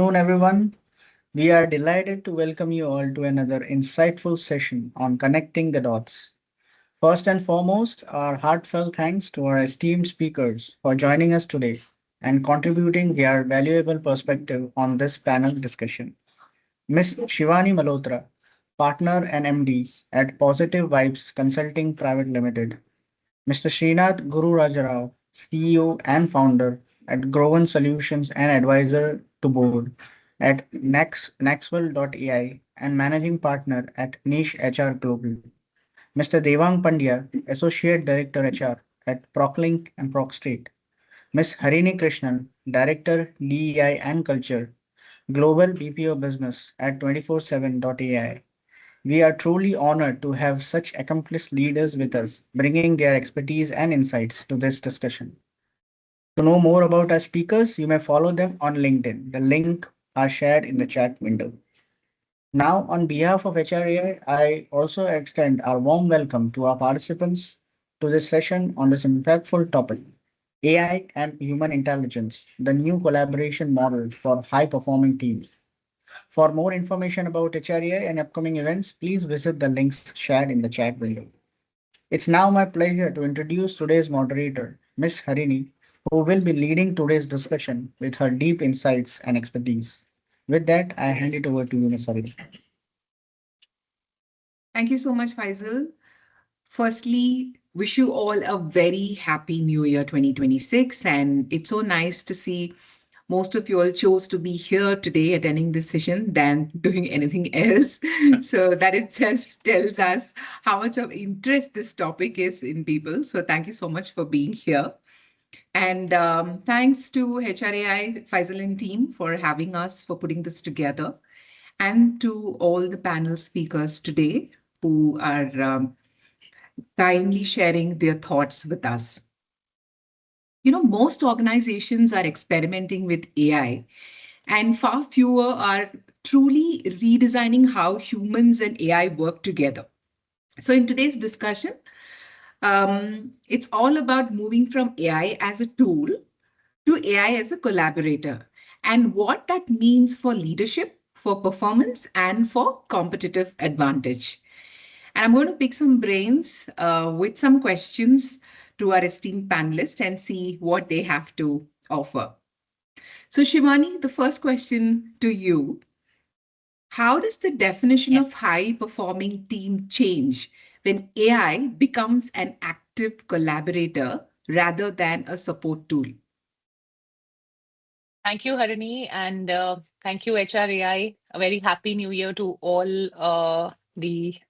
Afternoon, everyone. We are delighted to welcome you all to another insightful session on connecting the dots. First and foremost, our heartfelt thanks to our esteemed speakers for joining us today and contributing their valuable perspective on this panel discussion. Ms. Shivani Malhotra, partner and MD at Positive Vibes Consulting Private Limited. Mr. Srinath Guru Rajarao, CEO and founder at Grovan Solutions and advisor to board at Naxwell.ai and managing partner at Niche HR Global. Mr. Devang Pandya, Associate Director HR at Proclink and Procstate. Ms. Harini Krishnan, Director DEI and Culture, Global BPO Business at 247.ai. We are truly honored to have such accomplished leaders with us, bringing their expertise and insights to this discussion. To know more about our speakers, you may follow them on LinkedIn. The link are shared in the chat window. Now, on behalf of HRAI, I also extend our warm welcome to our participants to this session on this impactful topic, AI and human intelligence, the new collaboration model for high-performing teams. For more information about HREI and upcoming events, please visit the links shared in the chat window. It's now my pleasure to introduce today's moderator, Ms. Harini, who will be leading today's discussion with her deep insights and expertise. With that, I hand it over to you, Ms. Harini. Thank you so much, Faisal. Firstly, wish you all a very happy New Year 2026. And it's so nice to see most of you all chose to be here today attending this session than doing anything else. So that itself tells us how much of interest this topic is in people. So thank you so much for being here. And thanks to HRAI Faisal and team for having us, for putting this together, and to all the panel speakers today who are kindly sharing their thoughts with us. Most organizations are experimenting with AI, and far fewer are truly redesigning how humans and AI work together. So, in today's discussion, it's all about moving from AI as a tool to AI as a collaborator and what that means for leadership, for performance, and for competitive advantage. And I'm going to pick some brains with some questions to our esteemed panelists and see what they have to offer. So, Shivani, the first question to you: how does the definition of high performing team change when AI becomes an active collaborator rather than a support tool? Thank you, Harini, and thank you, HRAI. A very happy New Year to all the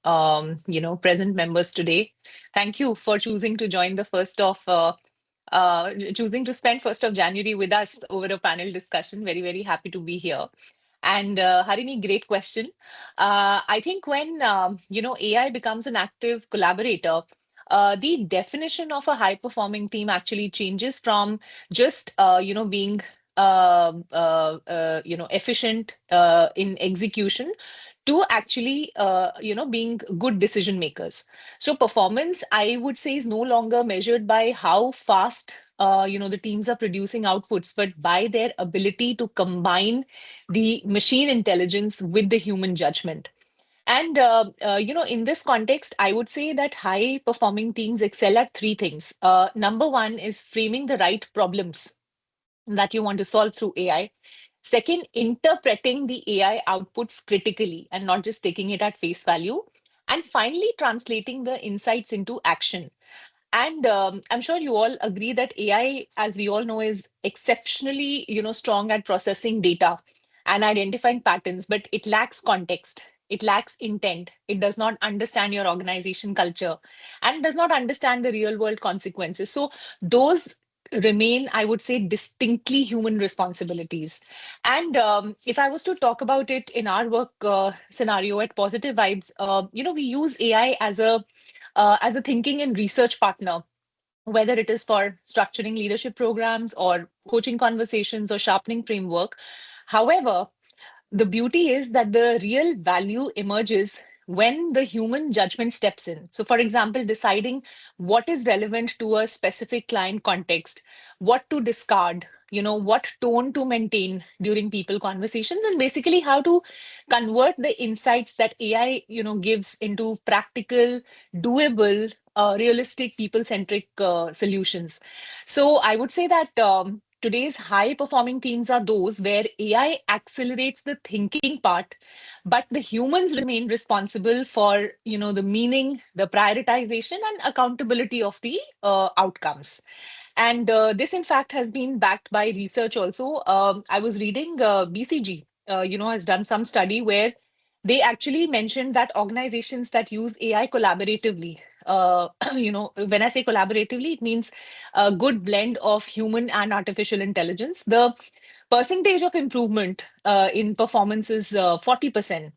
present members today. Thank you for choosing to join the choosing to spend 1st of January with us over a panel discussion. Very, very happy to be here. And Harini, great question. I think when AI becomes an active collaborator, the definition of a high performing team actually changes from just being efficient in execution to actually being good decision makers. So performance, I would say, is no longer measured by how fast the teams are producing outputs, but by their ability to combine the machine intelligence with the human judgment. And in this context, I would say that high performing teams excel at three things. Number one is framing the right problems that you want to solve through AI. Second, interpreting the AI outputs critically and not just taking it at face value. And finally, translating the insights into action. And I'm sure you all agree that AI, as we all know, is exceptionally, strong at processing data and identifying patterns, but it lacks context. It lacks intent. It does not understand your organization culture and does not understand the real world consequences. So those remain, I would say, distinctly human responsibilities. And if I was to talk about it in our work scenario at Positive Vibes, we use AI as a thinking and research partner, whether it is for structuring leadership programs or coaching conversations or sharpening framework. However, the beauty is that the real value emerges when the human judgment steps in. So, for example, deciding what is relevant to a specific client context, what to discard, what tone to maintain during people conversations, and basically how to convert the insights that AI, gives into practical, doable, realistic, people-centric solutions. So I would say that today's high-performing teams are those where AI accelerates the thinking part, but the humans remain responsible for, the meaning, the prioritization, and accountability of the outcomes. And this, in fact, has been backed by research also. I was reading BCG, has done some study where they actually mentioned that organizations that use AI collaboratively, when I say collaboratively, it means a good blend of human and artificial intelligence. The percentage of improvement in performance is 40%.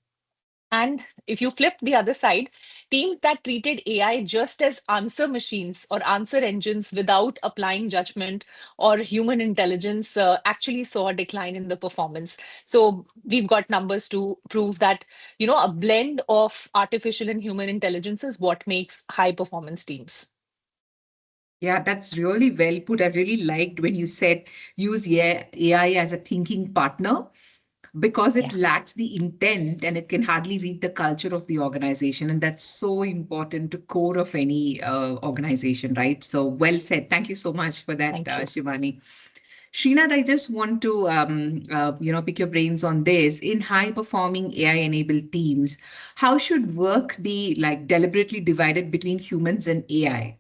And if you flip the other side, teams that treated AI just as answer machines or answer engines without applying judgment or human intelligence actually saw a decline in the performance. So we've got numbers to prove that, a blend of artificial and human intelligence is what makes high performance teams. Yeah, that's really well put. I really liked when you said use AI as a thinking partner, because it Yeah. lacks the intent and it can hardly read the culture of the organization. And that's so important to core of any organization, right? So well said. Thank you so much for that, Thank you. Shivani. Srinath, I just want to pick your brains on this. In high performing AI enabled teams, how should work be like deliberately divided between humans and AI?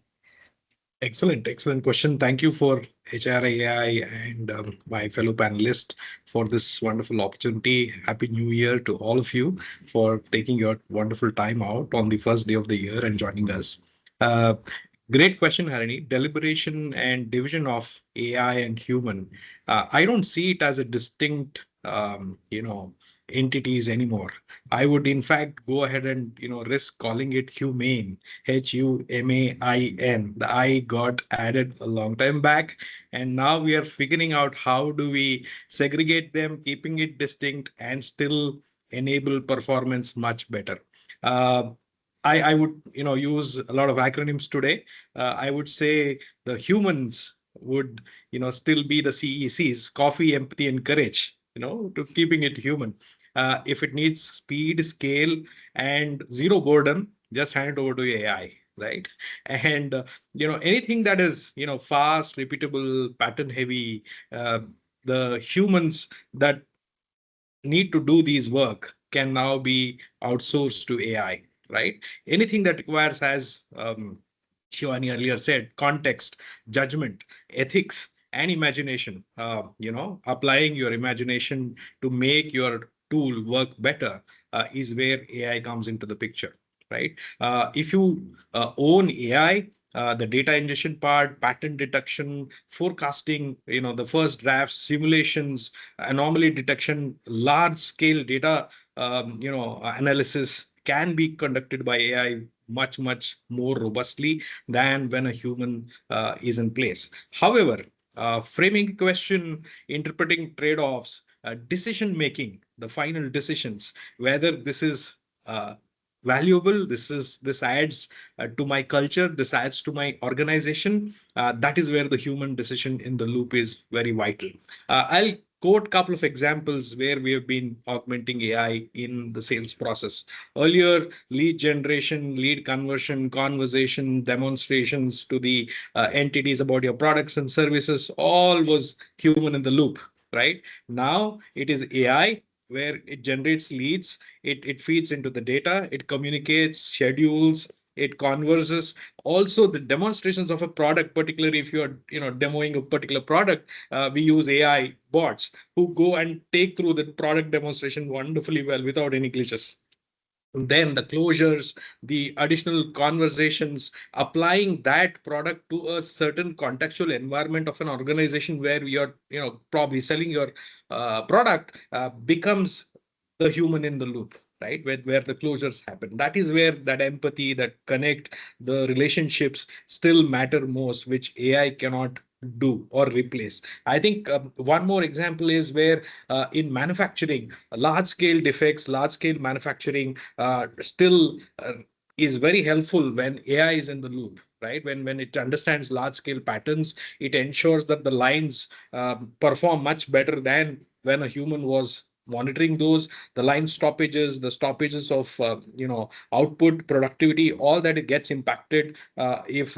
Excellent question. Thank you for HRAI and my fellow panelists for this wonderful opportunity. Happy New Year to all of you for taking your wonderful time out on the first day of the year and joining us. Uh, Great question, Harini. Deliberation and division of AI and human. I don't see it as a distinct, entities anymore. I would, in fact, go ahead and risk calling it humane. HUMAIN. The I got added a long time back, and now we are figuring out how do we segregate them, keeping it distinct and still enable performance much better. Uh, I would use a lot of acronyms today. I would say the humans would still be the CECs: coffee, empathy, and courage. To keeping it human. If it needs speed, scale, and zero boredom, just hand it over to AI, right? And anything that is fast, repeatable, pattern heavy, the humans that need to do these work can now be outsourced to AI, right? Anything that requires, as Shivani earlier said, context, judgment, ethics, and imagination. Applying your imagination to make your tool work better is where AI comes into the picture, right? If you own AI, the data ingestion part, pattern detection, forecasting, the first drafts, simulations, anomaly detection, large scale data, analysis can be conducted by AI much more robustly than when a human is in place. However, framing a question, interpreting trade-offs, decision making, the final decisions, whether this is valuable, this adds to my culture, this adds to my organization, that is where the human decision in the loop is very vital. I'll quote a couple of examples where we have been augmenting AI in the sales process. Earlier, lead generation, lead conversion, conversation, demonstrations to the entities about your products and services, all was human in the loop, right? Now it is AI where it generates leads, it feeds into the data, it communicates, schedules, it converses. Also, the demonstrations of a product, particularly if you're demoing a particular product, we use AI bots who go and take through the product demonstration wonderfully well without any glitches. Then the closures, the additional conversations, applying that product to a certain contextual environment of an organization where you're probably selling your product, becomes the human in the loop, right? Where the closures happen. That is where that empathy, that connect, the relationships still matter most, which AI cannot do or replace. I think one more example is where in manufacturing, large scale defects, large scale manufacturing still is very helpful when AI is in the loop, right? When it understands large scale patterns, it ensures that the lines perform much better than when a human was monitoring those. The line stoppages, the stoppages of output, productivity, all that, it gets impacted if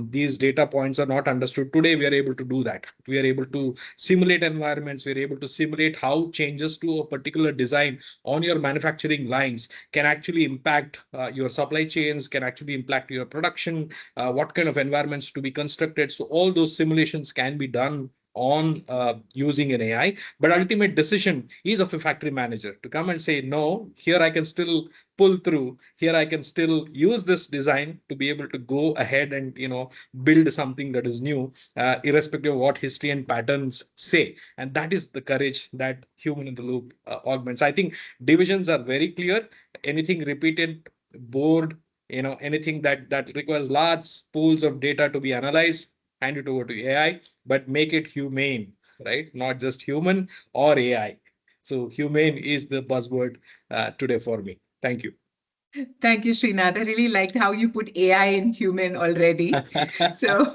these data points are not understood. Today we are able to do that. We are able to simulate environments. We are able to simulate how changes to a particular design on your manufacturing lines can actually impact your supply chains, can actually impact your production, what kind of environments to be constructed. So all those simulations can be done on using an AI, but ultimate decision is of a factory manager to come and say, no, here I can still pull through, here I can still use this design to be able to go ahead and build something that is new, irrespective of what history and patterns say. And that is the courage that human in the loop augments. I think divisions are very clear. Anything repeated, bored, anything that requires large pools of data to be analyzed, hand it over to AI, but make it humane, right? Not just human or AI. So humane is the buzzword today for me. Thank you. Thank you, Srinath. I really liked how you put AI in human already. So,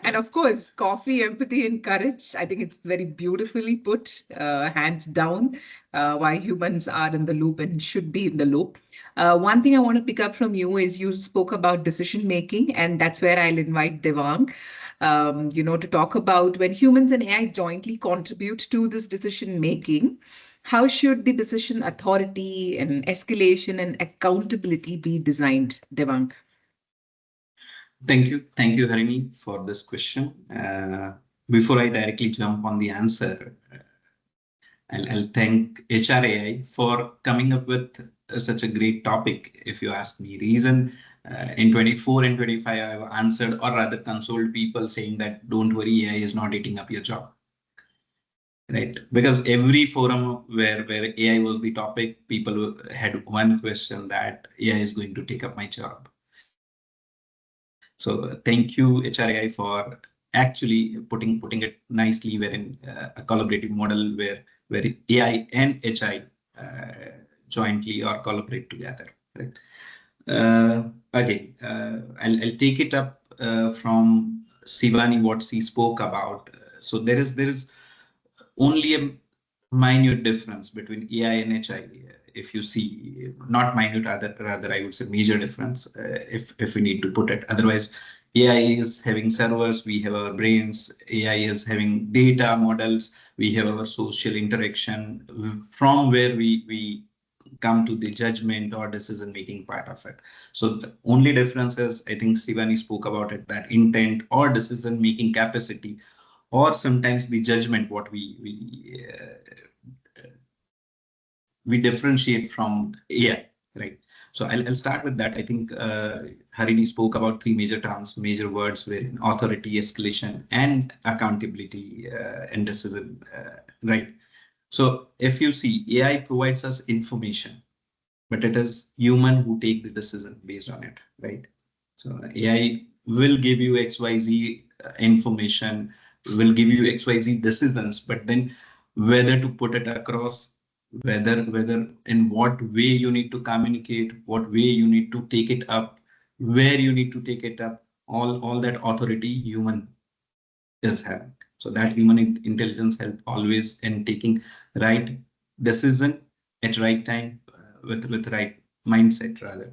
and of course, coffee, empathy, and courage. I think it's very beautifully put, hands down, why humans are in the loop and should be in the loop. One thing I want to pick up from you is you spoke about decision making, and that's where I'll invite Devang. To talk about when humans and AI jointly contribute to this decision making, how should the decision authority and escalation and accountability be designed, Devang? Thank you, Harini, for this question. Before I directly jump on the answer, I'll thank HRAI for coming up with such a great topic. If you ask me, reason in 24 and 25, I've answered or rather consoled people saying that don't worry, AI is not eating up your job. Right, because every forum where AI was the topic, people had one question that AI is going to take up my job. So thank you HRAI for actually putting it nicely, wherein a collaborative model where AI and HI jointly or collaborate together. Right. Again, I'll take it up from Shivani what she spoke about. So there is only a minute difference between AI and HI. If you see, not minute, rather I would say major difference, if we need to put it. Otherwise, AI is having servers, we have our brains, AI is having data models, we have our social interaction, from where we come to the judgment or decision making part of it. So the only difference is, I think Shivani spoke about it, that intent or decision making capacity, or sometimes the judgment, what we differentiate from AI, right? So I'll start with that. I think Harini spoke about three major terms, major words, wherein authority, escalation, and accountability and decision, right? So if you see, AI provides us information, but it is human who take the decision based on it, right? So AI will give you XYZ information, will give you XYZ decisions, but then whether to put it across, whether in what way you need to communicate, what way you need to take it up, where you need to take it up, all that authority human is having. So that human intelligence help always in taking right decision at right time, with right mindset. Rather,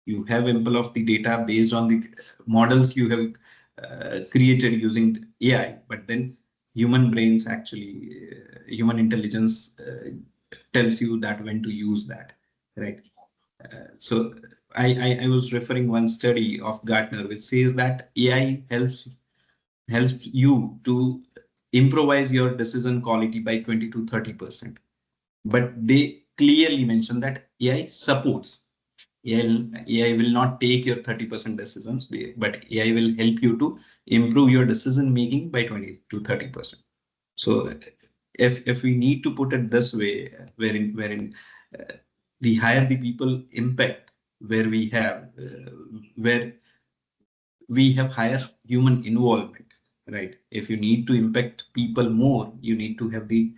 you have ample of the data based on the models you have created using AI, but then human brains actually, human intelligence tells you that when to use that, right? So I was referring one study of Gartner which says that AI helps you to improvise your decision quality by 20 to 30%. But they clearly mention that AI supports. AI will not take your 30% decisions, but AI will help you to improve your decision making by 20 to 30%. So if we need to put it this way, wherein the higher the people impact, where we have higher human involvement, right? If you need to impact people more, you need to have the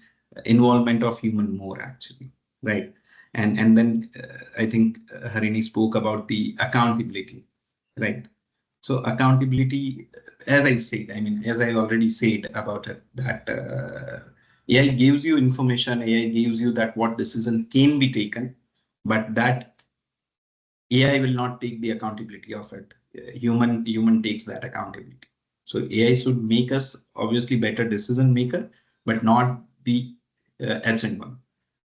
involvement of human more actually, right? And then I think Harini spoke about the accountability, right? So accountability, as I said, I mean, as I already said about it, that AI gives you information, AI gives you that what decision can be taken, but that AI will not take the accountability of it. Human takes that accountability. So AI should make us obviously better decision maker, but not the absent one.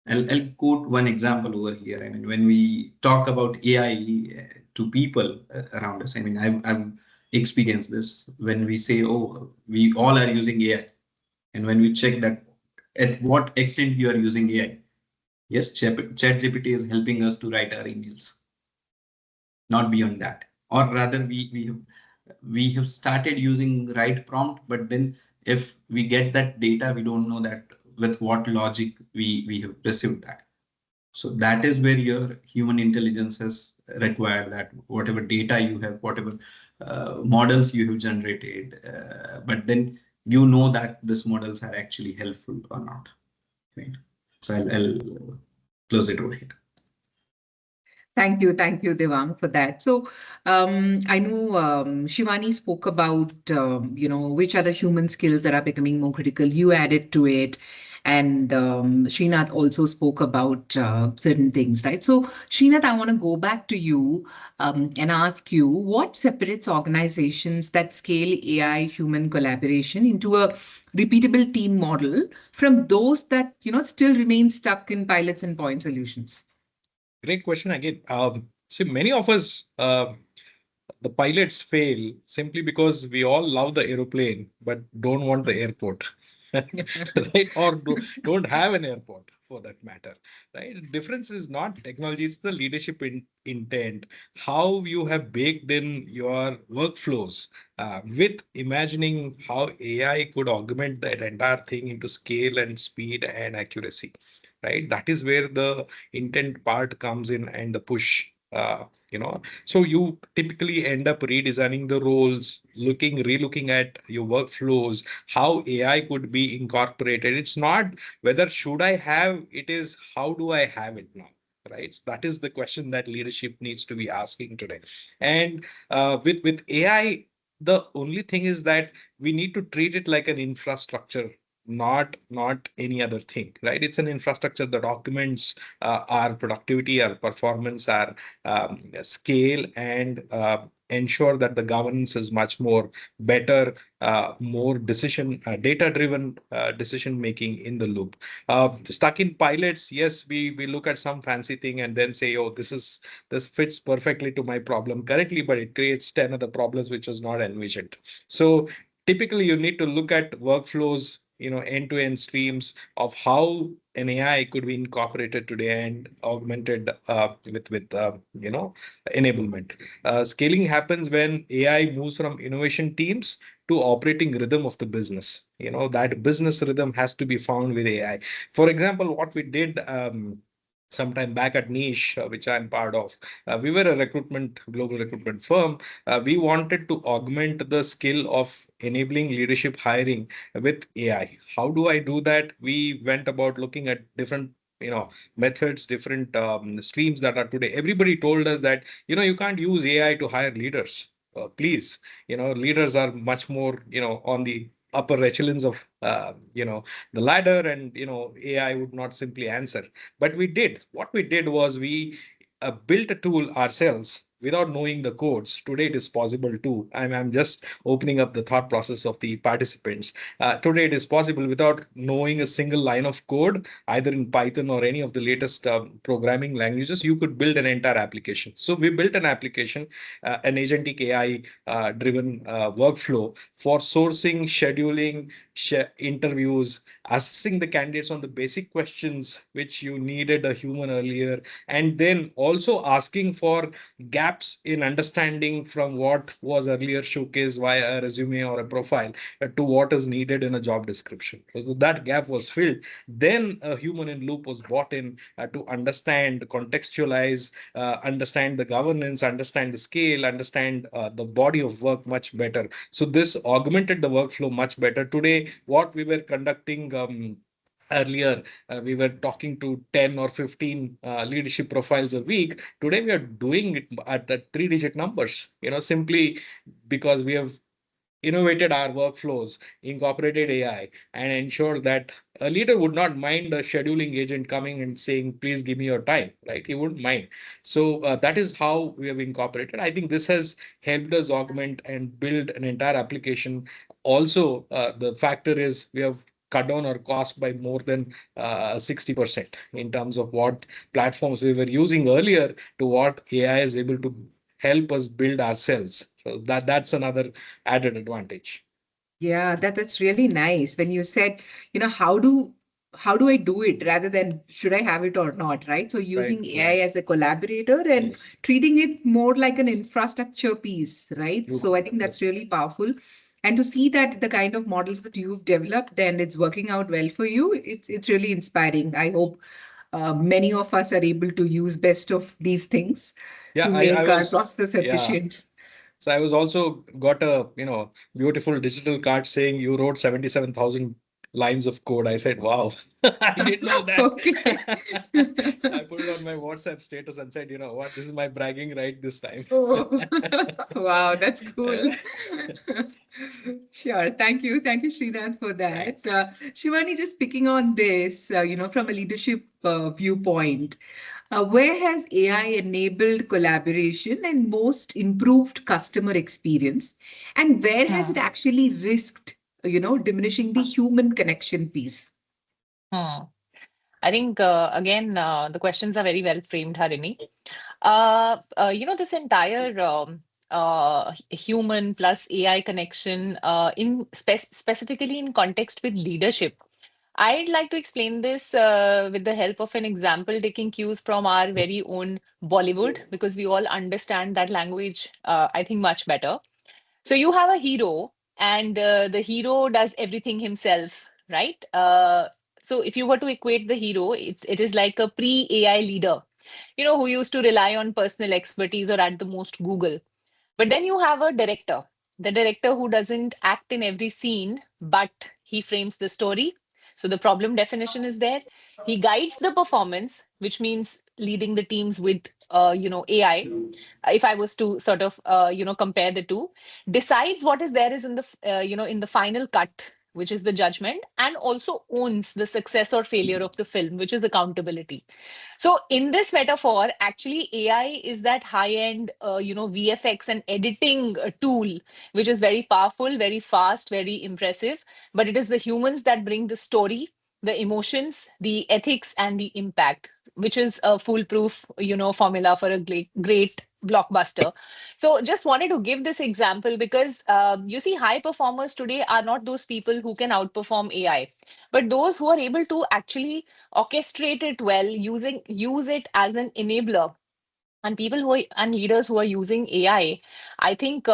I'll quote one example over here. I mean, when we talk about AI to people around us, I mean, I've experienced this when we say, oh, we all are using AI. And when we check that at what extent you are using AI, yes, ChatGPT is helping us to write our emails, not beyond that. Or rather, we have started using right prompt, but then if we get that data, we don't know that with what logic we have received that. So that is where your human intelligence is required, that whatever data you have, whatever models you have generated, but then you know that these models are actually helpful or not, right? So I'll close it over here. Thank you, Devang, for that. So, I know Shivani spoke about which are the human skills that are becoming more critical. You added to it, and Srinath also spoke about certain things, right? So, Srinath, I want to go back to you and ask you what separates organizations that scale AI human collaboration into a repeatable team model from those that still remain stuck in pilots and point solutions. Great question again. So many of us, the pilots fail simply because we all love the aeroplane but don't want the airport, right? Or don't have an airport for that matter, right? The difference is not technology; it's the leadership intent, how you have baked in your workflows with imagining how AI could augment that entire thing into scale and speed and accuracy, right? That is where the intent part comes in and the push. So you typically end up redesigning the roles, relooking at your workflows, how AI could be incorporated. It's not whether should I have, it is how do I have it now, right? So that is the question that leadership needs to be asking today. And with AI, the only thing is that we need to treat it like an infrastructure, not any other thing, right? It's an infrastructure that documents our productivity, our performance, our scale, and ensure that the governance is much more better, more data driven decision making in the loop. Stuck in pilots, yes, we look at some fancy thing and then say, oh, this fits perfectly to my problem currently, but it creates 10 other problems which was not envisioned. So typically you need to look at workflows, end-to-end streams of how an AI could be incorporated today and augmented with enablement. Scaling happens when AI moves from innovation teams to operating rhythm of the business. That business rhythm has to be found with AI. For example, what we did sometime back at Niche, which I'm part of, we were a global recruitment firm. We wanted to augment the skill of enabling leadership hiring with AI. How do I do that? We went about looking at different methods, different streams that are today. Everybody told us that you can't use AI to hire leaders. Please, leaders are much more on the upper echelons of the ladder, and AI would not simply answer. But what we did was we built a tool ourselves without knowing the codes. Today it is possible too. I'm just opening up the thought process of the participants. Today it is possible without knowing a single line of code, either in Python or any of the latest programming languages. You could build an entire application. So we built an application, an agentic AI driven workflow for sourcing, scheduling interviews, assessing the candidates on the basic questions which you needed a human earlier, and then also asking for gaps in understanding from what was earlier showcased via a resume or a profile to what is needed in a job description. So that gap was filled. Then a human in loop was brought in to understand, contextualize, understand the governance, understand the scale, understand the body of work much better. So this augmented the workflow much better. Today, what we were conducting earlier, we were talking to 10 or 15 leadership profiles a week. Today we are doing it at 3-digit numbers, simply because we have innovated our workflows, incorporated AI, and ensured that a leader would not mind a scheduling agent coming and saying, please give me your time, right? He wouldn't mind. So that is how we have incorporated. I think this has helped us augment and build an entire application. Also, the factor is we have cut down our cost by more than 60% in terms of what platforms we were using earlier to what AI is able to help us build ourselves. So that's another added advantage. Yeah, that's really nice. When you said, how do I do it rather than should I have it or not, right? So Right. using Yeah. AI as a collaborator and Yes. treating it more like an infrastructure piece, right? True. So I think that's really powerful. And to see that the kind of models that you've developed and it's working out well for you, it's really inspiring. I hope many of us are able to use best of these things Yeah, to I make our was, process yeah. efficient. So I was also got a, beautiful digital card saying you wrote 77,000 lines of code. I said, wow, I didn't know that. Okay. So I put it on my WhatsApp status and said, you know what, this is my bragging right this time. Oh, wow, that's cool. Sure. Thank you. Thank you, Srinath, for that. Thanks. Shivani, just picking on this, from a leadership viewpoint, where has AI enabled collaboration and most improved customer experience? And where has it Hmm. actually risked, diminishing the human connection piece? Hmm. I think again the questions are very well framed, Harini. This entire human plus AI connection in specifically in context with leadership. I'd like to explain this with the help of an example, taking cues from our very own Bollywood, because we all understand that language, I think, much better. So you have a hero, and the hero does everything himself, right? So if you were to equate the hero, it is like a pre-AI leader, who used to rely on personal expertise or at the most Google. But then you have a director, the director who doesn't act in every scene, but he frames the story. So the problem definition is there. He guides the performance, which means leading the teams with, AI. If I was to sort of, compare the two, decides what is there is in the, in the final cut, which is the judgment, and also owns the success or failure of the film, which is accountability. So in this metaphor, actually AI is that high-end, VFX and editing tool, which is very powerful, very fast, very impressive. But it is the humans that bring the story, the emotions, the ethics, and the impact, which is a foolproof, formula for a great blockbuster. So just wanted to give this example because you see, high performers today are not those people who can outperform AI, but those who are able to actually orchestrate it well, use it as an enabler. And people who are and leaders who are using AI, I think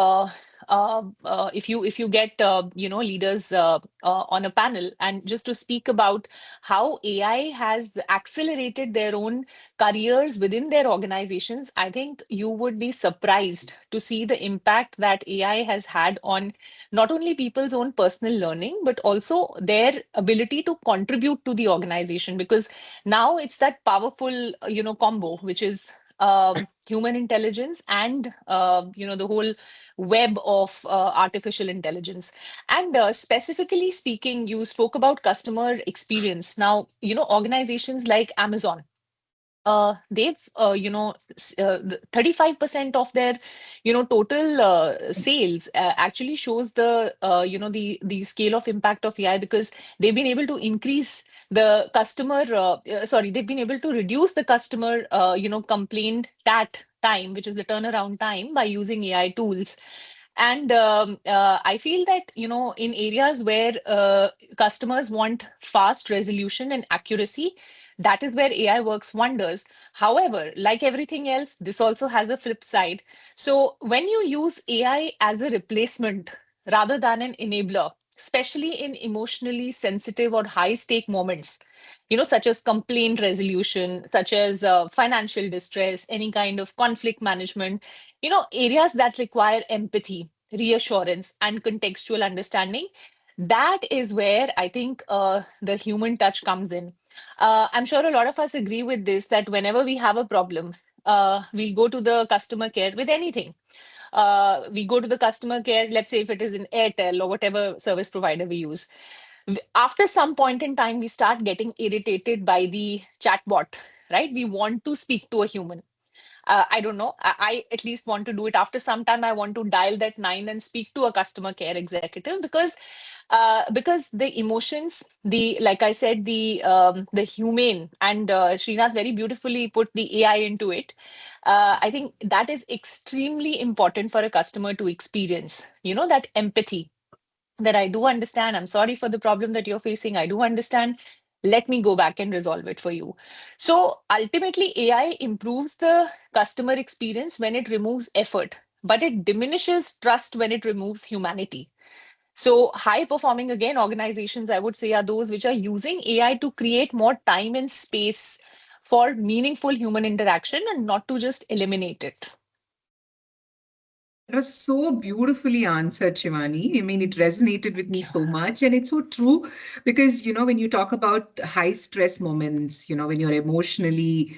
if you get leaders on a panel and just to speak about how AI has accelerated their own careers within their organizations, I think you would be surprised to see the impact that AI has had on not only people's own personal learning but also their ability to contribute to the organization, because now it's that powerful combo, which is human intelligence and the whole web of artificial intelligence. And specifically speaking, you spoke about customer experience. Now, organizations like Amazon, they've 35% of their total sales actually shows the the scale of impact of AI, because they've been able to increase the customer sorry, they've been able to reduce the customer complaint tat time, which is the turnaround time, by using AI tools. And I feel that, you know, in areas where customers want fast resolution and accuracy, that is where AI works wonders. However, like everything else, this also has a flip side. So when you use AI as a replacement rather than an enabler, especially in emotionally sensitive or high stake moments, you know, such as complaint resolution, such as financial distress, any kind of conflict management, you know, areas that require empathy, reassurance, and contextual understanding, that is where I think the human touch comes in. I'm sure a lot of us agree with this, that whenever we have a problem, we go to the customer care with anything. We go to the customer care, let's say if it is in Airtel or whatever service provider we use. After some point in time, we start getting irritated by the chatbot, right? We want to speak to a human. I don't know. I at least want to do it. After some time, I want to dial that 9 and speak to a customer care executive, because the emotions, the, like I said, the humane, and Srinath very beautifully put the AI into it. I think that is extremely important for a customer to experience. You know, that empathy, that I do understand. I'm sorry for the problem that you're facing. I do understand. Let me go back and resolve it for you. So ultimately, AI improves the customer experience when it removes effort, but it diminishes trust when it removes humanity. So high performing, again, organizations, I would say, are those which are using AI to create more time and space for meaningful human interaction and not to just eliminate it. It was so beautifully answered, Shivani. I mean, it resonated with me so much. And it's so true because, you know, when you talk about high stress moments, you know, when you're emotionally,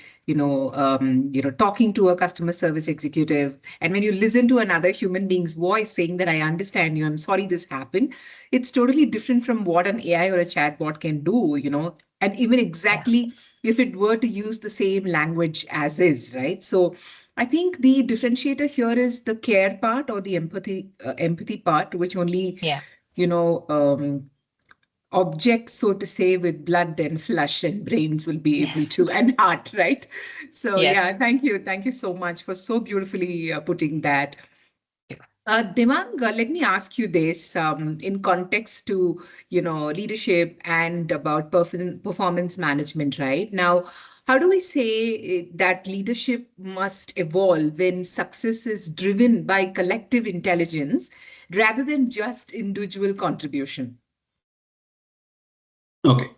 talking to a customer service executive, and when you listen to another human being's voice saying that I understand you, I'm sorry this happened, it's totally different from what an AI or a chatbot can do, you know, and even exactly if it were to use the same language as is, right? So, I think the differentiator here is the care part or the empathy part, which only, Yeah. you know, objects, so to say, with blood and flesh and brains will be able Yes. to, and heart, right? So, yeah, Yes. thank you. Thank you so much for so beautifully putting that. Devang, let me ask you this in context to, you know, leadership and about performance management, right? Now, how do we say that leadership must evolve when success is driven by collective intelligence rather than just individual contribution? Okay.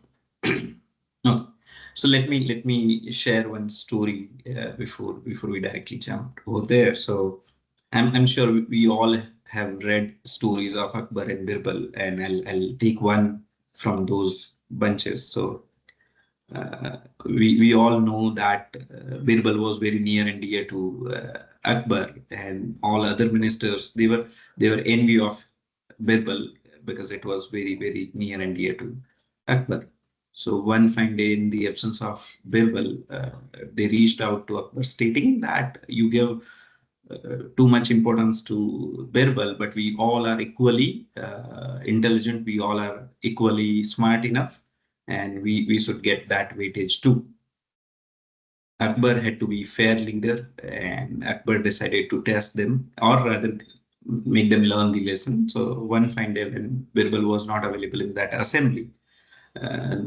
Okay. So let me share one story before we directly jump over there. So I'm sure we all have read stories of Akbar and Birbal, and I'll take one from those bunches. So we all know that Birbal was very near and dear to Akbar, and all other ministers, they were envy of Birbal because it was very near and dear to Akbar. So one fine day, in the absence of Birbal, they reached out to Akbar, stating that you give too much importance to Birbal, but we all are equally intelligent. We all are equally smart enough, and we should get that weightage too. Akbar had to be fair leader, and Akbar decided to test them, or rather make them learn the lesson. So one fine day, when Birbal was not available in that assembly, uh,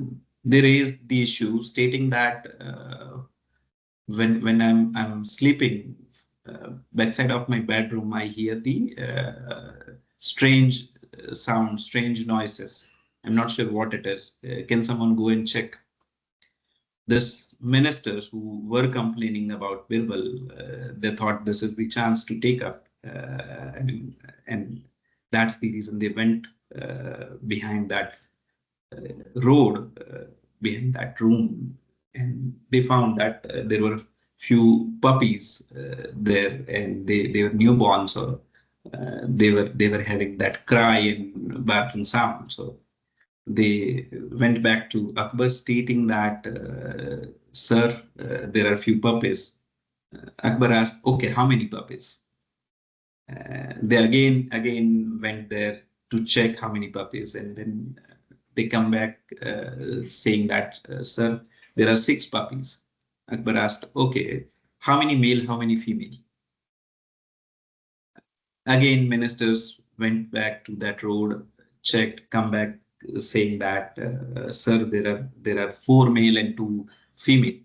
they raised the issue, stating that when I'm sleeping, backside of my bedroom, I hear the strange sound, strange noises. I'm not sure what it is. Can someone go and check? This ministers who were complaining about Birbal, they thought this is the chance to take up, and that's the reason they went behind that road, behind that room, and they found that there were few puppies there, and they were newborn, so they were having that cry and barking sound. So they went back to Akbar, stating that, sir, there are few puppies. Akbar asked, okay, how many puppies? They again went there to check how many puppies, and then they come back saying that, sir, there are 6 puppies. Akbar asked, okay, how many male, how many female? Again, ministers went back to that road, checked, come back saying that, sir, there are four male and two female.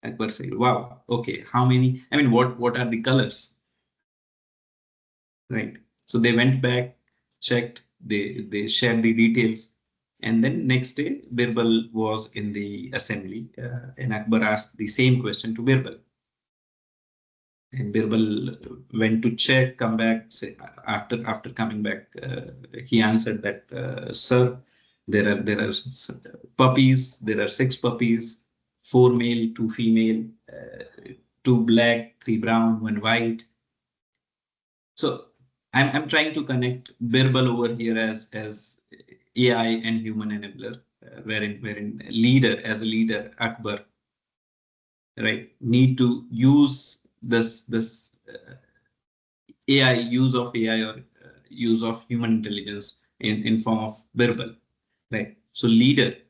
Akbar said, wow, okay, how many? I mean, what are the colors? Right. So they went back, checked, they shared the details. And then next day, Birbal was in the assembly, and Akbar asked the same question to Birbal. And Birbal went to check, come back. After coming back, he answered that, sir, there are puppies. There are six puppies, four male, two female, two black, three brown, one white. So I'm trying to connect Birbal over here as AI and human enabler, wherein leader as a leader, Akbar, right, need to use this AI, use of AI, or use of human intelligence in form of Birbal, right? So leadership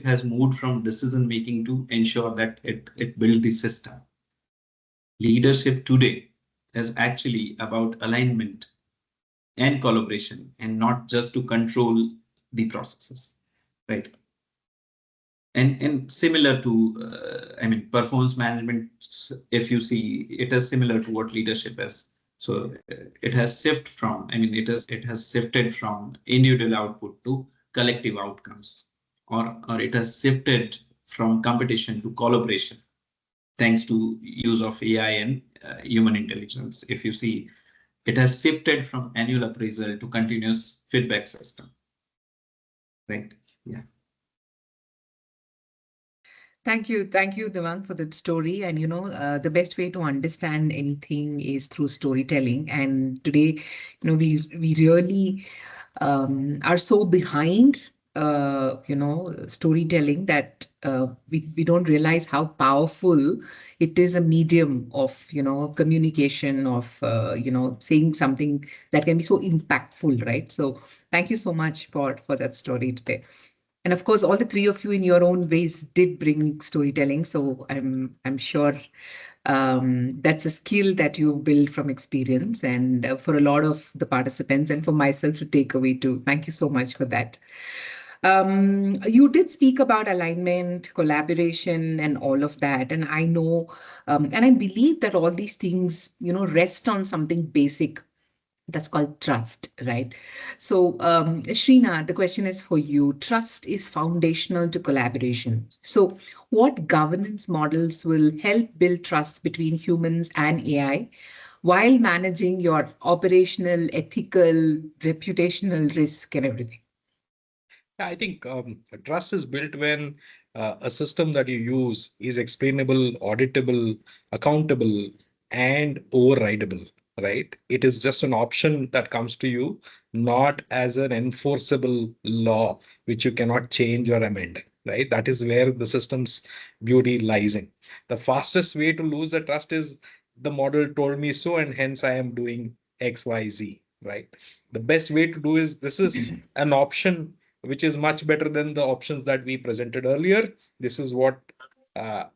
has moved from decision making to ensure that it builds the system. Leadership today is actually about alignment and collaboration, and not just to control the processes, right? And similar to, I mean, performance management, if you see, it is similar to what leadership is. So it has shifted from, I mean, it has shifted from individual output to collective outcomes, or it has shifted from competition to collaboration, thanks to use of AI and human intelligence. If you see, it has shifted from annual appraisal to continuous feedback system, right? Yeah. Thank you, Devang, for that story. And the best way to understand anything is through storytelling. And today, we really are so behind, storytelling, that we don't realize how powerful it is, a medium of communication, of saying something that can be so impactful, right? So thank you so much for that story today. And of course, all the three of you in your own ways did bring storytelling. So I'm sure that's a skill that you build from experience, and for a lot of the participants and for myself to take away too. Thank you so much for that. You did speak about alignment, collaboration, and all of that. And I know, and I believe that all these things, rest on something basic that's called trust, right? So, Shrina, the question is for you. Trust is foundational to collaboration. So, what governance models will help build trust between humans and AI while managing your operational, ethical, reputational risk and everything? I think trust is built when a system that you use is explainable, auditable, accountable, and overridable, right? It is just an option that comes to you, not as an enforceable law which you cannot change or amend, right? That is where the system's beauty lies in. The fastest way to lose the trust is the model told me so, and hence I am doing X, Y, Z, right? The best way to do is this is an option which is much better than the options that we presented earlier. This is what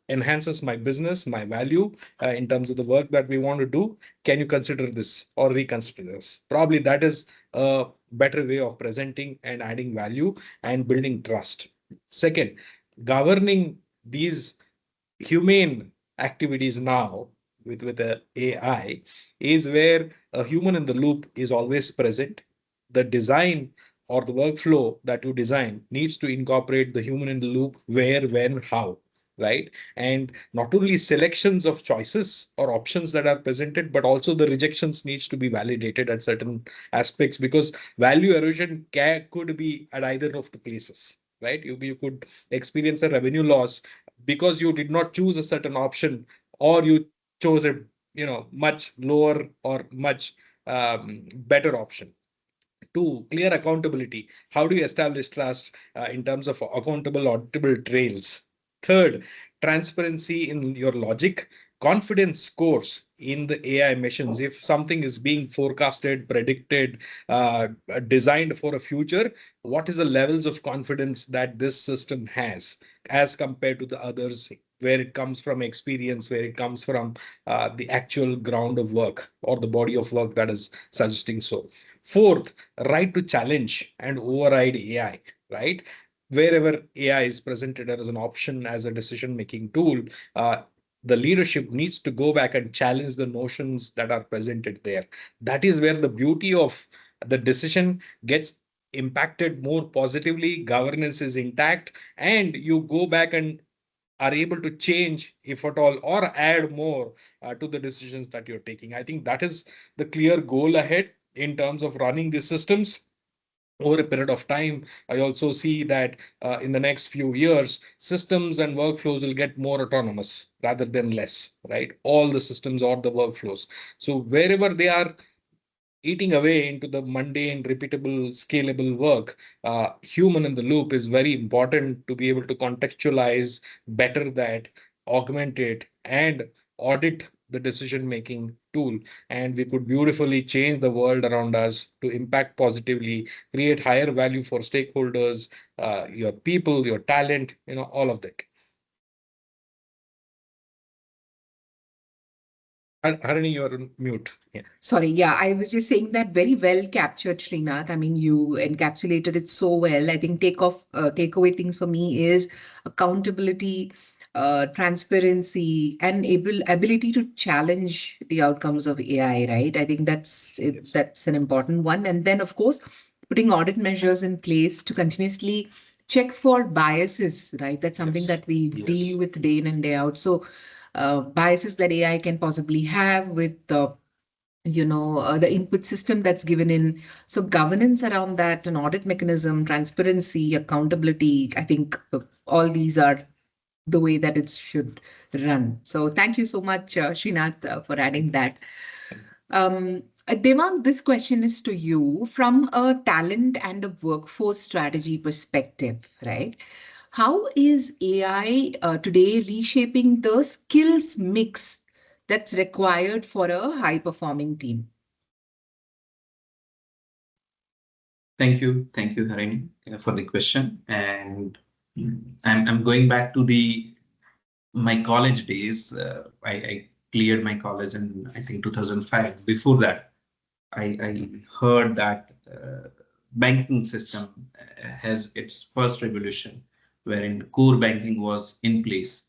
enhances my business, my value in terms of the work that we want to do. Can you consider this or reconsider this? Probably that is a better way of presenting and adding value and building trust. Second, governing these humane activities now with a AI is where a human in the loop is always present. The design or the workflow that you design needs to incorporate the human in the loop where, when, how, right? And not only selections of choices or options that are presented, but also the rejections needs to be validated at certain aspects, because value erosion could be at either of the places, right? You could experience a revenue loss because you did not choose a certain option, or you chose a much lower or much better option. Two, clear accountability. How do you establish trust in terms of accountable, auditable trails? Third, transparency in your logic. Confidence scores in the AI missions. If something is being forecasted, predicted, designed for a future, what is the levels of confidence that this system has as compared to the others where it comes from experience, where it comes from the actual ground of work or the body of work that is suggesting so. Fourth, right to challenge and override AI, right? Wherever AI is presented as an option, as a decision making tool, the leadership needs to go back and challenge the notions that are presented there. That is where the beauty of the decision gets impacted more positively, governance is intact, and you go back and are able to change, if at all, or add more to the decisions that you're taking. I think that is the clear goal ahead in terms of running these systems over a period of time. I also see that in the next few years, systems and workflows will get more autonomous rather than less, right? All the systems or the workflows. So wherever they are eating away into the mundane, repeatable, scalable work, human in the loop is very important to be able to contextualize better that, augment it, and audit the decision making tool. And we could beautifully change the world around us to impact positively, create higher value for stakeholders, your people, your talent, all of that. Harini, you're on mute. Yeah. Sorry, yeah, I was just saying that very well captured, Srinath. I mean, you encapsulated it so well. I think takeaway things for me is accountability, transparency, and ability to challenge the outcomes of AI, right? I think Yes. that's an important one. And then, of course, putting audit measures in place to continuously check for biases, right? That's something Yes. that we Yes. deal with day in and day out. So, biases that AI can possibly have with the input system that's given in. So governance around that, an audit mechanism, transparency, accountability, I think all these are the way that it should run. So thank you so much, Srinath, for adding that. Devang, this question is to you from a talent and a workforce strategy perspective, right? How is AI today reshaping the skills mix that's required for a high performing team? Thank you, Harini, for the question. And I'm going back to the my college days. I cleared my college in I think 2005. Before that, I heard that banking system has its first revolution, wherein core banking was in place.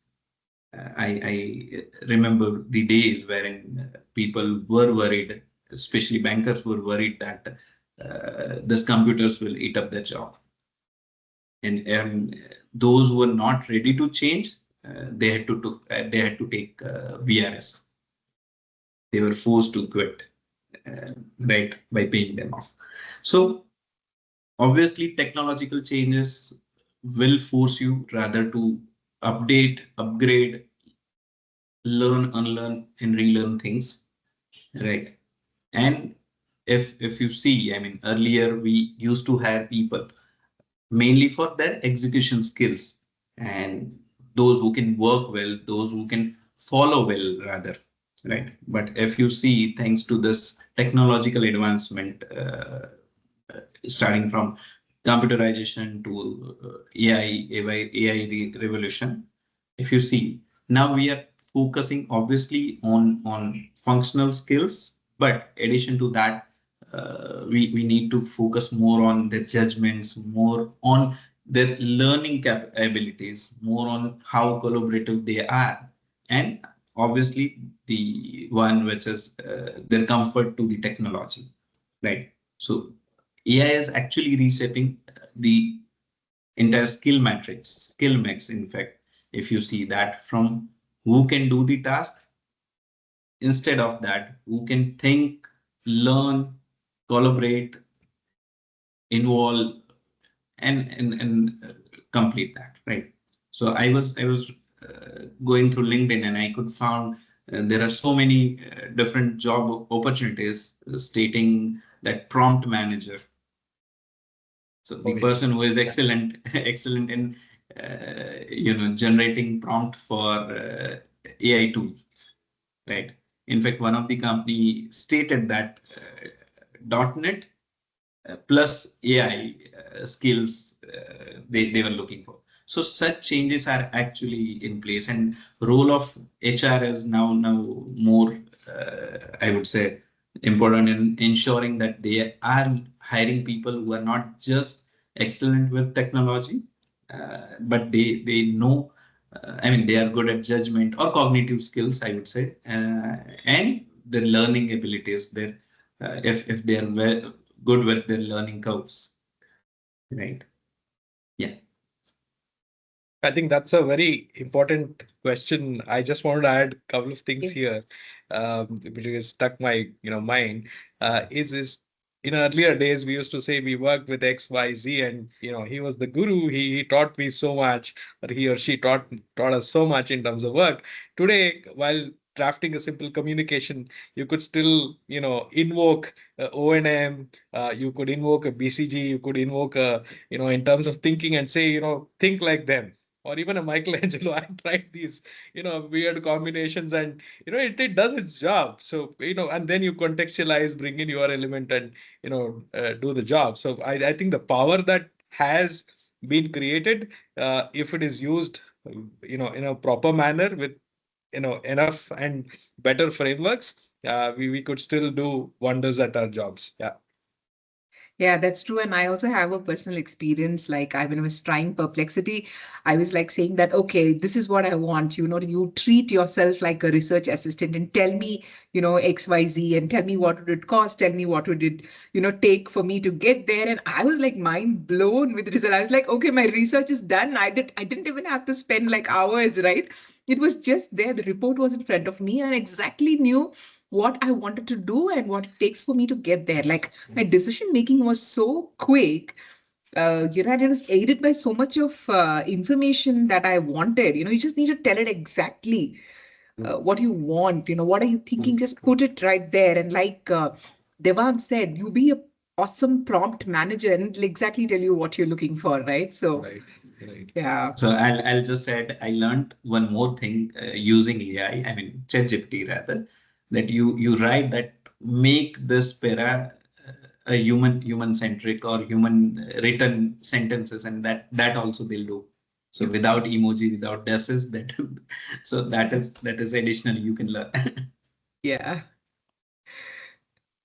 I remember the days wherein people were worried, especially bankers were worried that these computers will eat up their job. And those who were not ready to change, they had to take VRS. They were forced to quit, right, by paying them off. So obviously, technological changes will force you rather to update, upgrade, learn, unlearn, and relearn things, right? And if you see, I mean, earlier we used to hire people mainly for their execution skills and those who can work well, those who can follow well, rather, right? But if you see, thanks to this technological advancement, starting from computerization to AI revolution, if you see, now we are focusing obviously on functional skills, but addition to that, we need to focus more on their judgments, more on their learning abilities, more on how collaborative they are, and obviously the one which is their comfort to the technology, right? So AI is actually reshaping the entire skill matrix, skill mix. In fact, if you see that, from who can do the task, instead of that, who can think, learn, collaborate, involve, and complete that, right? So I was going through LinkedIn, and I could found there are so many different job opportunities stating that prompt manager. So the person who is excellent, excellent in generating prompt for AI tools, right? In fact, one of the company stated that .NET plus AI skills they were looking for. So such changes are actually in place, and role of HR is now more, I would say, important in ensuring that they are hiring people who are not just excellent with technology, but they know. I mean, they are good at judgment or cognitive skills, I would say, and the learning abilities. That if they are good with their learning curves, right? Yeah. I think that's a very important question. I just wanted to add a couple of things Yes. here, which is stuck my mind. Is in earlier days we used to say we worked with X, Y, Z, and he was the guru. He taught me so much, or he or she taught us so much in terms of work. Today, while drafting a simple communication, you could still invoke O&M. You could invoke a BCG. You could invoke a in terms of thinking and say think like them, or even a Michelangelo. I tried these, weird combinations, and it does its job. So and then you contextualize, bring in your element, and do the job. So I think the power that has been created, if it is used, in a proper manner with enough and better frameworks, we could still do wonders at our jobs. Yeah. Yeah, that's true. And I also have a personal experience. Like when I was trying Perplexity, I was like saying that, okay, this is what I want. You treat yourself like a research assistant and tell me, XYZ, and tell me what would it cost, tell me what would it, take for me to get there. And I was like mind blown with the result. I was like, okay, my research is done. I didn't even have to spend like hours, right? It was just there. The report was in front of me, and I exactly knew what I wanted to do and what it takes for me to get there. Like my decision making was so quick. And it was aided by so much of information that I wanted. You just need to tell it exactly what you want. What are you thinking? Just put it right there. And like Devang said, you be a awesome prompt manager and it'll exactly tell you what you're looking for, right? So, Right. Right. yeah. So I'll just add, I learned one more thing using AI, I mean ChatGPT rather, that you write that make this para a human centric or human written sentences, and that also they'll do. So without emoji, without dashes, that so that is additional you can learn. Yeah.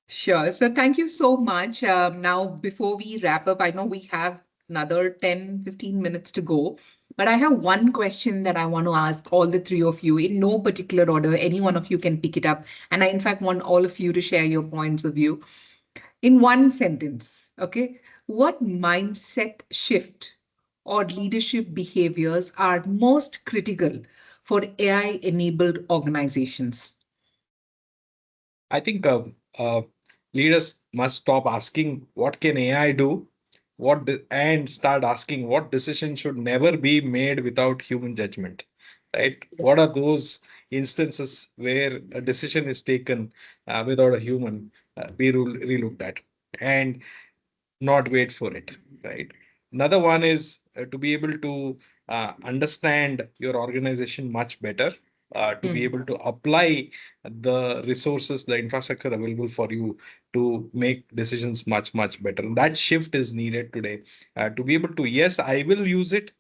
Sure. So thank you so much. Now, before we wrap up, I know we have another 10-15 minutes to go, but I have one question that I want to ask all the three of you in no particular order. Any one of you can pick it up. And I, in fact, want all of you to share your points of view in one sentence. Okay. What mindset shift or leadership behaviors are most critical for AI enabled organizations? I think leaders must stop asking what can AI do, and start asking what decision should never be made without human judgment. Right? What are those instances where a decision is taken without a human be relooked at, and not wait for it. Right? Another one is to be able to understand your organization much better, to be Hmm. able to apply the resources, the infrastructure available for you to make decisions much, much better. And that shift is needed today, to be able to, yes, I will use it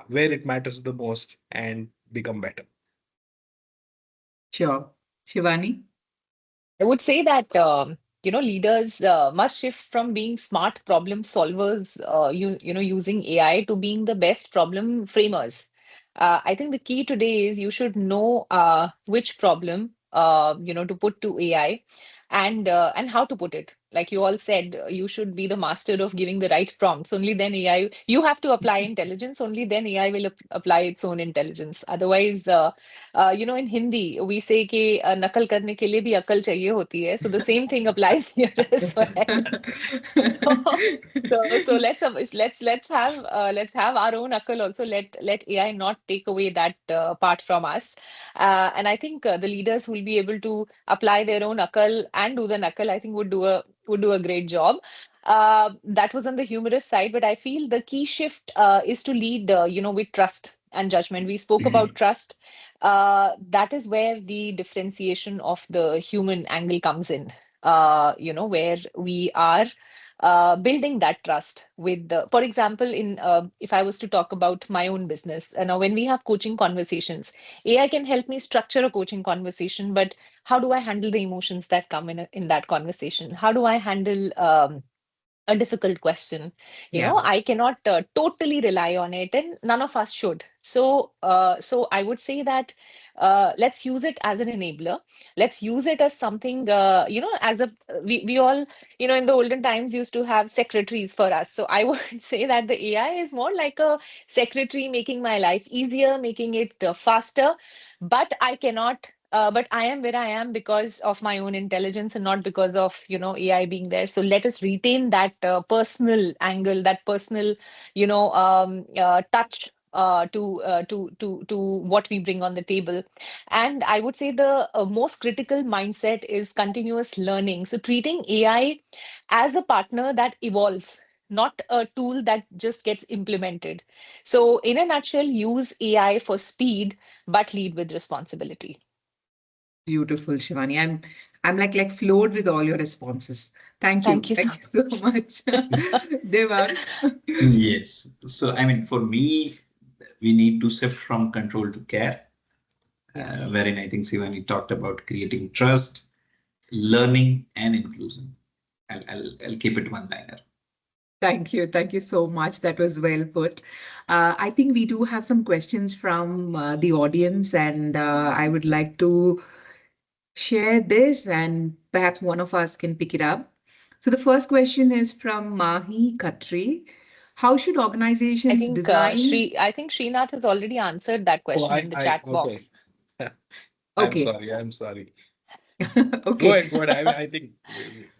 where it matters the most and become better. Sure. Shivani? I would say that leaders must shift from being smart problem solvers, using AI, to being the best problem framers. I think the key today is you should know which problem to put to AI, and how to put it. Like you all said, you should be the master of giving the right prompts. Only then AI, you have to apply intelligence. Only then AI will apply its own intelligence. Otherwise, in Hindi, we say कि नकल करने के लिए भी अकल चाहिए होती है. So the same thing applies here as well. So let's have our own akal also. Let AI not take away that part from us. And I think the leaders who will be able to apply their own akal and do the nakal, I think would do a great job. That was on the humorous side, but I feel the key shift is to lead, with trust and judgment. We spoke about trust. That is where the differentiation of the human angle comes in. Where we are building that trust with the, for example, in if I was to talk about my own business, now when we have coaching conversations, AI can help me structure a coaching conversation, but how do I handle the emotions that come in that conversation? How do I handle a difficult question? Yeah. I cannot totally rely on it, and none of us should. So I would say that let's use it as an enabler. Let's use it as something, as a we all, in the olden times used to have secretaries for us. So I would say that the AI is more like a secretary, making my life easier, making it faster. But but I am where I am because of my own intelligence and not because of, AI being there. So let us retain that personal angle, that personal, touch to what we bring on the table. And I would say the most critical mindset is continuous learning. So treating AI as a partner that evolves, not a tool that just gets implemented. So in a nutshell, use AI for speed, but lead with responsibility. Beautiful, Shivani. I'm like floored with all your responses. Thank you. Thank you so Thank you so much. Devang. Yes. So, I mean, for me, we need to shift from control to care, Yeah. wherein I think Sivani talked about creating trust, learning, and inclusion. I'll keep it one liner. Thank you. Thank you so much. That was well put. I think we do have some questions from the audience, and I would like to share this, and perhaps one of us can pick it up. So the first question is from Mahi Khatri. How should organizations design? I think Srinath has already answered that Oh, question in the chat okay. box. I'm Okay. sorry. I'm sorry. Go Okay. ahead. Go ahead. I think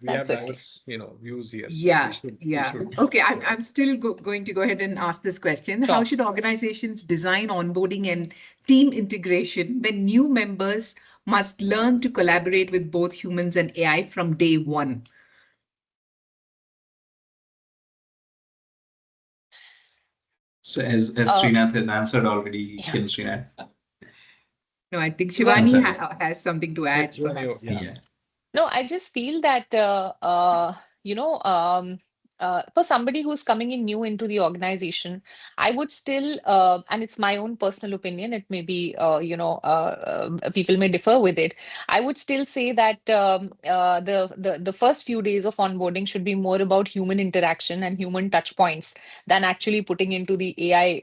we have That's okay. diverse, views here, so we Yeah, should yeah. go Okay, I'm ahead. I'm still going to go ahead and ask this question. How Sure. should organizations design onboarding and team integration when new members must learn to collaborate with both humans and AI from day one? So, as Uh, Srinath has answered already, yeah. can Srinath? No, I think Go ahead. Shivani has something to add, Shivani, perhaps. yeah. Yeah. No, I just feel that you know for somebody who's coming in new into the organization, I would still, and it's my own personal opinion. It may be people may differ with it. I would still say that the first few days of onboarding should be more about human interaction and human touch points than actually putting into the AI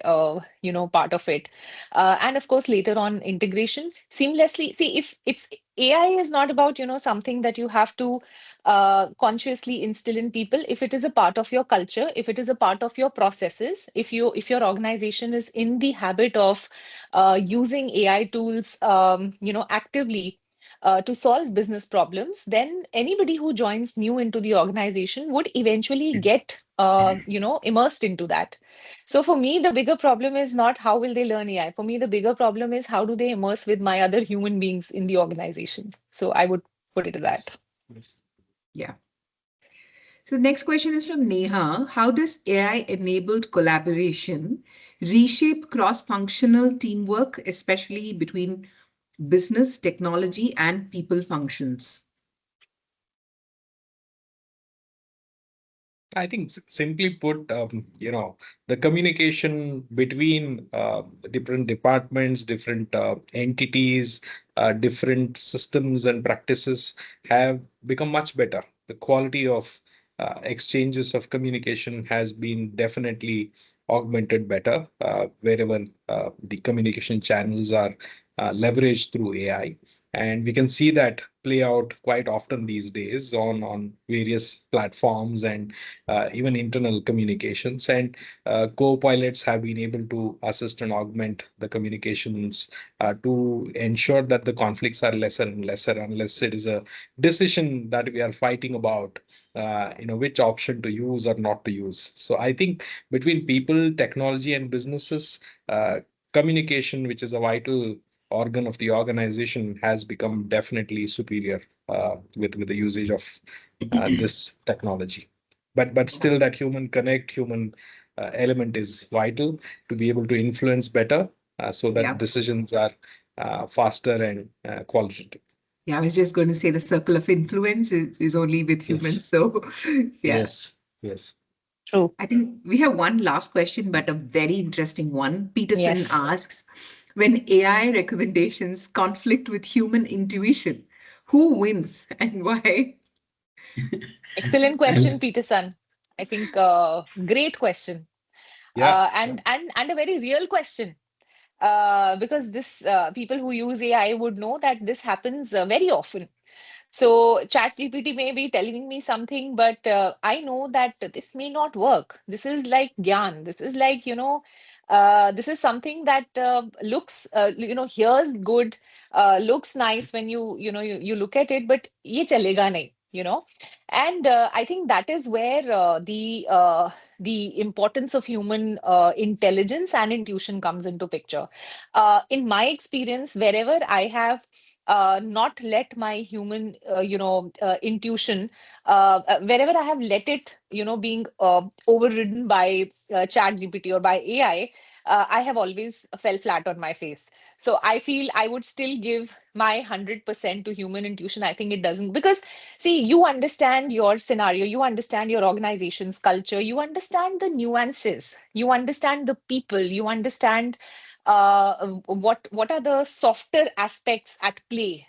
part of it. And of course, later on, integration seamlessly. See, if it's AI is not about, something that you have to consciously instill in people. If it is a part of your culture, if it is a part of your processes, if your organization is in the habit of using AI tools, actively to solve business problems, then anybody who joins new into the organization would eventually get, immersed into that. So for me, the bigger problem is not how will they learn AI. For me, the bigger problem is how do they immerse with my other human beings in the organization. So I would put it to that. Yes. Yes. Yeah. So next question is from Neha. How does AI-enabled collaboration reshape cross-functional teamwork, especially between business, technology, and people functions? I think simply put, the communication between different departments, different entities, different systems and practices have become much better. The quality of exchanges of communication has been definitely augmented better wherever the communication channels are leveraged through AI. And we can see that play out quite often these days on various platforms and even internal communications. And co-pilots have been able to assist and augment the communications to ensure that the conflicts are lesser and lesser unless it is a decision that we are fighting about, which option to use or not to use. So I think between people, technology, and businesses, communication, which is a vital organ of the organization, has become definitely superior with the usage of this technology. But still, that human connect, human element is vital to be able to influence better, so that Yeah. decisions are faster and qualitative. Yeah, I was just going to say the circle of influence is only with Yes. humans. So, yeah. Yes. Yes. True. I think we have one last question, but a very interesting one. Peterson Yes. asks, when AI recommendations conflict with human intuition, who wins and why? Excellent question, Peterson. I think great question. Yeah. And a very real question. Because this people who use AI would know that this happens very often. So ChatGPT may be telling me something, but I know that this may not work. This is like gyan. This is like, this is something that looks, hears good, looks nice when you look at it, but ye chalega nahi. And I think that is where the importance of human intelligence and intuition comes into picture. In my experience, wherever I have not let my human, intuition, wherever I have let it, being overridden by ChatGPT or by AI, I have always fell flat on my face. So I feel I would still give my 100% to human intuition. I think it doesn't, because see, you understand your scenario, you understand your organization's culture, you understand the nuances, you understand the people, you understand what are the softer aspects at play,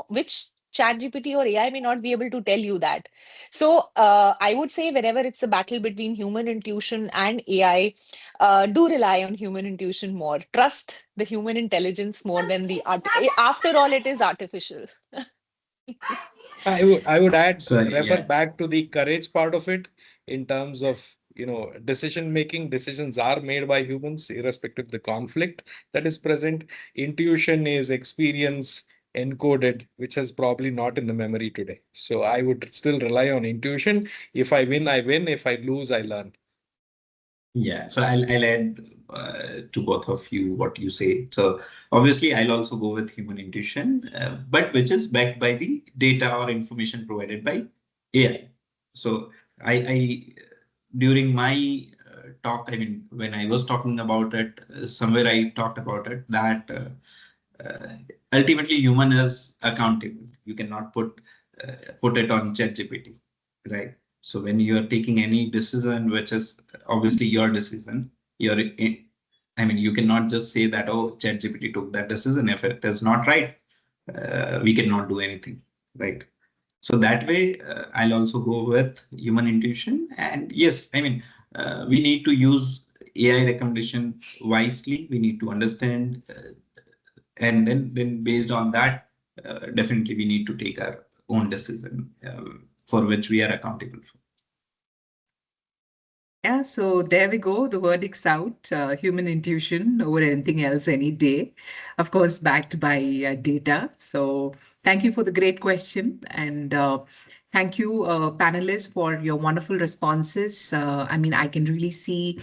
which ChatGPT or AI may not be able to tell you that. So I would say whenever it's a battle between human intuition and AI, do rely on human intuition more. Trust the human intelligence more than the art. After all, it is artificial. I would add, So refer yeah, back to the courage part of it in terms of, decision making. Decisions are made by humans, irrespective of the conflict that is present. Intuition is experience encoded, which is probably not in the memory today. So I would still rely on intuition. If I win, I win. If I lose, I learn. yeah. So I'll add to both of you what you say. So obviously, I'll also go with human intuition, but which is backed by the data or information provided by AI. So I during my talk, I mean, when I was talking about it, somewhere I talked about it that ultimately human is accountable. You cannot put it on ChatGPT, right? So when you are taking any decision, which is obviously your decision, I mean, you cannot just say that, oh, ChatGPT took that decision. If it is not right, we cannot do anything, right? So that way, I'll also go with human intuition. And yes, I mean, we need to use AI recommendation wisely. We need to understand, and then based on that, definitely we need to take our own decision for which we are accountable for. Yeah, so there we go. The verdict's out. Human intuition over anything else any day. Of course, backed by data. So thank you for the great question. And thank you, panelists, for your wonderful responses. I mean, I can really see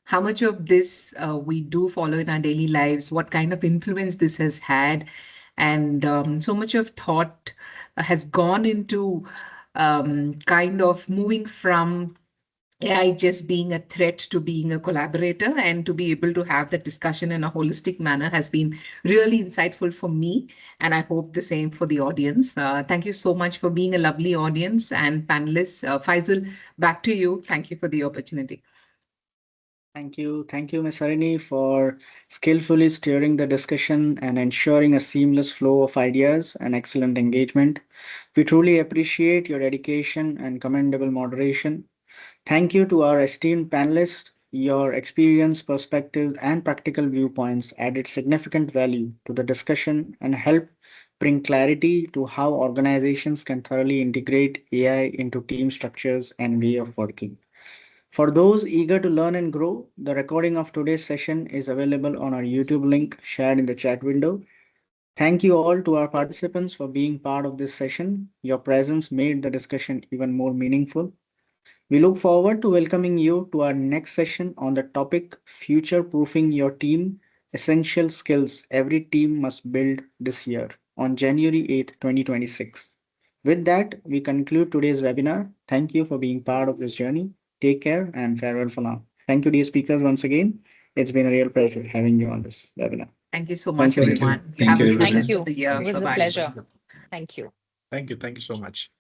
how much of this we do follow in our daily lives, what kind of influence this has had. And so much of thought has gone into kind of moving from AI just being a threat to being a collaborator, and to be able to have that discussion in a holistic manner has been really insightful for me. And I hope the same for the audience. Thank you so much for being a lovely audience and panelists. Faisal, back to you. Thank you for the opportunity. Thank you. Thank you, Ms. Harini, for skillfully steering the discussion and ensuring a seamless flow of ideas and excellent engagement. We truly appreciate your dedication and commendable moderation. Thank you to our esteemed panelists. Your experience, perspective, and practical viewpoints added significant value to the discussion and help bring clarity to how organizations can thoroughly integrate AI into team structures and way of working. For those eager to learn and grow, the recording of today's session is available on our YouTube link shared in the chat window. Thank you all to our participants for being part of this session. Your presence made the discussion even more meaningful. We look forward to welcoming you to our next session on the topic Future Proofing Your Team Essential Skills Every Team Must Build this year on January 8th, 2026. With that, we conclude today's webinar. Thank you for being part of this journey. Take care and farewell for now. Thank you, dear speakers, once again. It's been a real pleasure having you on this webinar. Thank you so Thank much, you. Thank you. everyone. Thank Have you, a good everyone. Thank rest of you. the year. It was a Bye-bye. pleasure. Thank you. Thank you. Thank you so much.